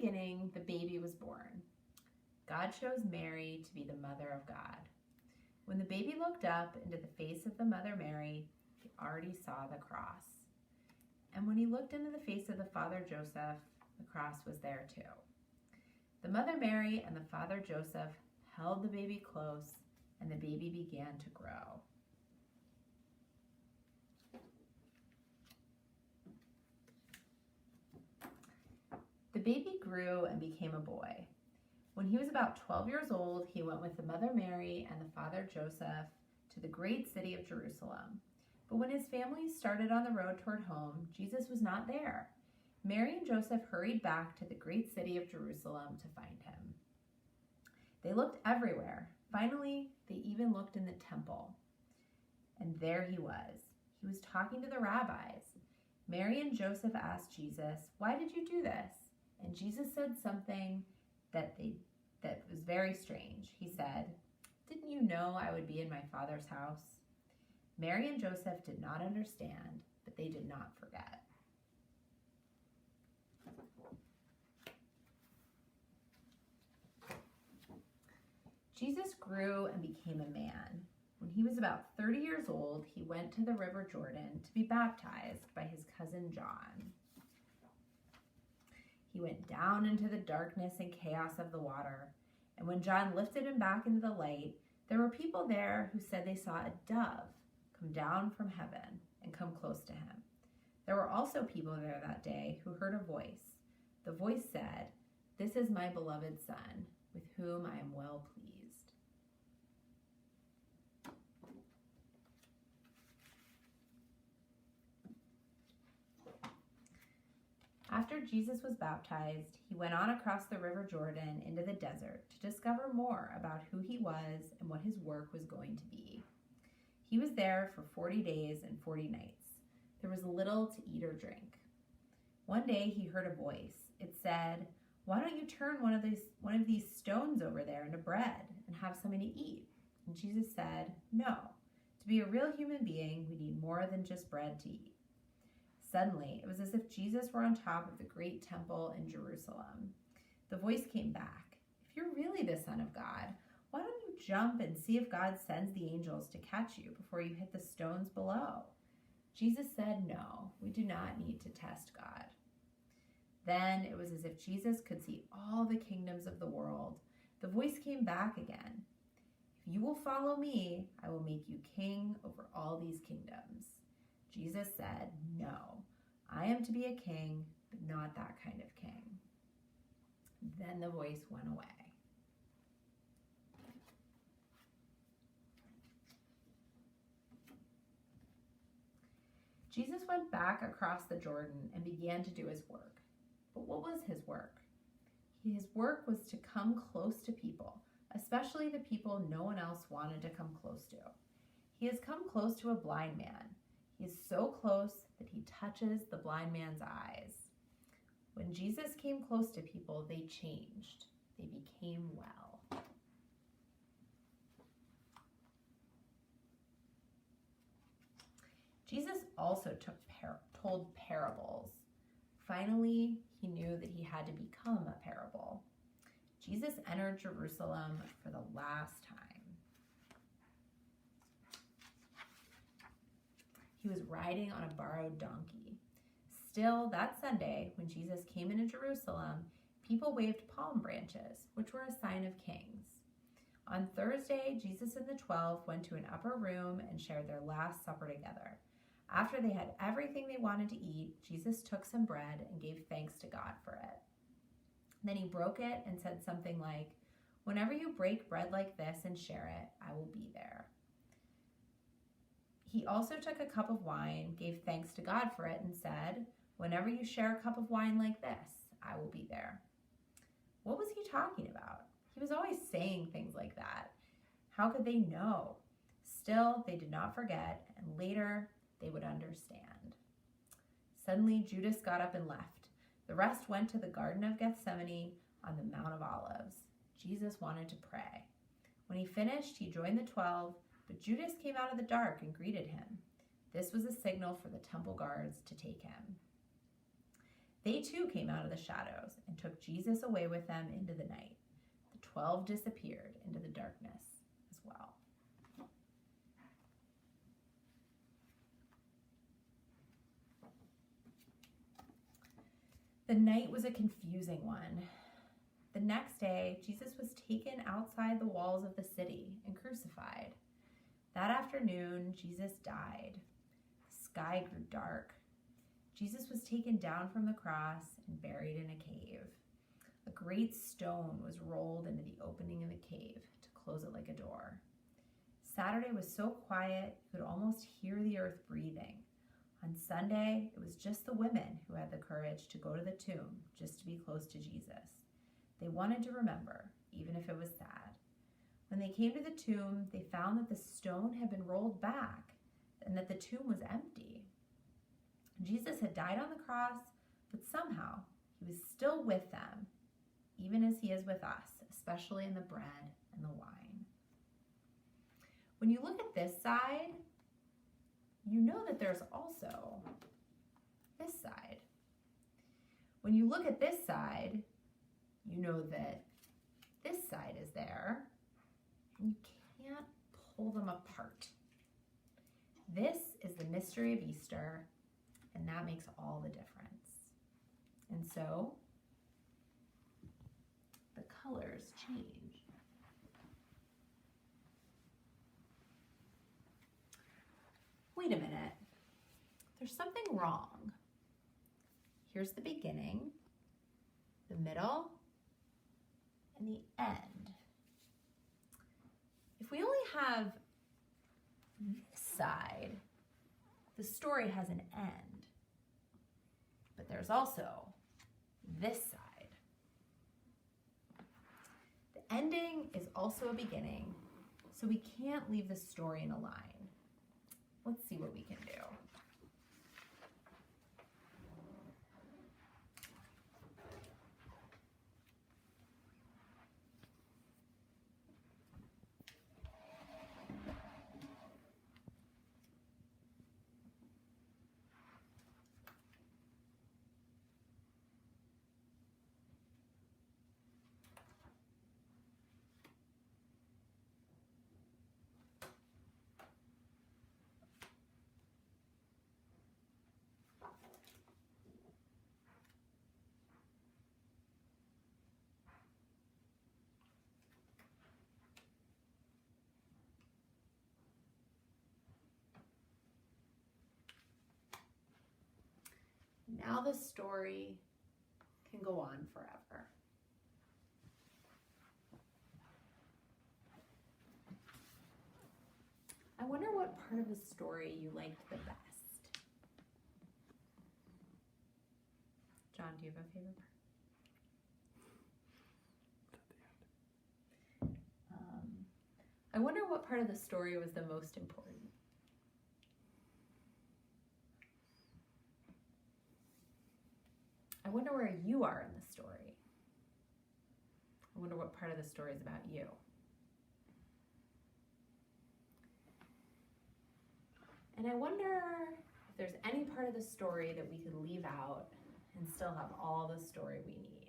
beginning, the baby was born. God chose Mary to be the mother of God. When the baby looked up into the face of the mother Mary, he already saw the cross. And when he looked into the face of the father Joseph, the cross was there too. The mother Mary and the father Joseph held the baby close, and the baby began to grow. The baby grew and became a boy. When he was about 12 years old, he went with the mother Mary and the father Joseph to the great city of Jerusalem. But when his family started on the road toward home, Jesus was not there. Mary and Joseph hurried back to the great city of Jerusalem to find him. They looked everywhere. Finally, they even looked in the temple. And there he was. He was talking to the rabbis. Mary and Joseph asked Jesus, "Why did you do this?" And Jesus said something that was very strange. He said, "Didn't you know I would be in my Father's house?" Mary and Joseph did not understand, but they did not forget. Jesus grew and became a man. When he was about 30 years old, he went to the River Jordan to be baptized by his cousin John. He went down into the darkness and chaos of the water, and when John lifted him back into the light, there were people there who said they saw a dove come down from heaven and come close to him. There were also people there that day who heard a voice. The voice said, "This is my beloved Son, with whom I am well pleased." After Jesus was baptized, he went on across the River Jordan into the desert to discover more about who he was and what his work was going to be. He was there for 40 days and 40 nights. There was little to eat or drink. One day he heard a voice. It said, "Why don't you turn one of these stones over there into bread and have something to eat?" And Jesus said, "No. To be a real human being, we need more than just bread to eat." Suddenly, it was as if Jesus were on top of the great temple in Jerusalem. The voice came back, "If you're really the Son of God, why don't you jump and see if God sends the angels to catch you before you hit the stones below?" Jesus said, "No, we do not need to test God." Then it was as if Jesus could see all the kingdoms of the world. The voice came back again. "If you will follow me, I will make you king over all these kingdoms." Jesus said, "No, I am to be a king, but not that kind of king." Then the voice went away. Jesus went back across the Jordan and began to do his work. But what was his work? His work was to come close to people, especially the people no one else wanted to come close to. He has come close to a blind man. He is so close that he touches the blind man's eyes. When Jesus came close to people, they changed. They became well. Jesus also told parables. Finally, he knew that he had to become a parable. Jesus entered Jerusalem for the last time. He was riding on a borrowed donkey. Still, that Sunday, when Jesus came into Jerusalem, people waved palm branches, which were a sign of kings. On Thursday, Jesus and the 12 went to an upper room and shared their Last Supper together. After they had everything they wanted to eat, Jesus took some bread and gave thanks to God for it. Then he broke it and said something like, "Whenever you break bread like this and share it, I will be there." He also took a cup of wine, gave thanks to God for it, and said, "Whenever you share a cup of wine like this, I will be there." What was he talking about? He was always saying things like that. How could they know? Still, they did not forget, and later they would understand. Suddenly, Judas got up and left. The rest went to the Garden of Gethsemane on the Mount of Olives. Jesus wanted to pray. When he finished, he joined the 12, but Judas came out of the dark and greeted him. This was a signal for the temple guards to take him. They too came out of the shadows and took Jesus away with them into the night. The 12 disappeared into the darkness as well. The night was a confusing one. The next day, Jesus was taken outside the walls of the city and crucified. That afternoon, Jesus died. The sky grew dark. Jesus was taken down from the cross and buried in a cave. A great stone was rolled into the opening of the cave to close it like a door. Saturday was so quiet you could almost hear the earth breathing. On Sunday, it was just the women who had the courage to go to the tomb just to be close to Jesus. They wanted to remember, even if it was sad. When they came to the tomb, they found that the stone had been rolled back and that the tomb was empty. Jesus had died on the cross, but somehow he was still with them, even as he is with us, especially in the bread and the wine. When you look at this side, you know that there's also this side. When you look at this side, you know that this side is there, and you can't pull them apart. This is the mystery of Easter, and that makes all the difference. And so, the colors change. Wait a minute, there's something wrong. Here's the beginning, the middle, and the end. If we only have this side, the story has an end. But there's also this side. The ending is also a beginning, so we can't leave the story in a line. Let's see what we can do. Now the story can go on forever. I wonder what part of the story you liked the best. John, do you have a favorite part? I wonder what part of the story was the most important. I wonder where you are in the story. I wonder what part of the story is about you. And I wonder if there's any part of the story that we could leave out and still have all the story we need.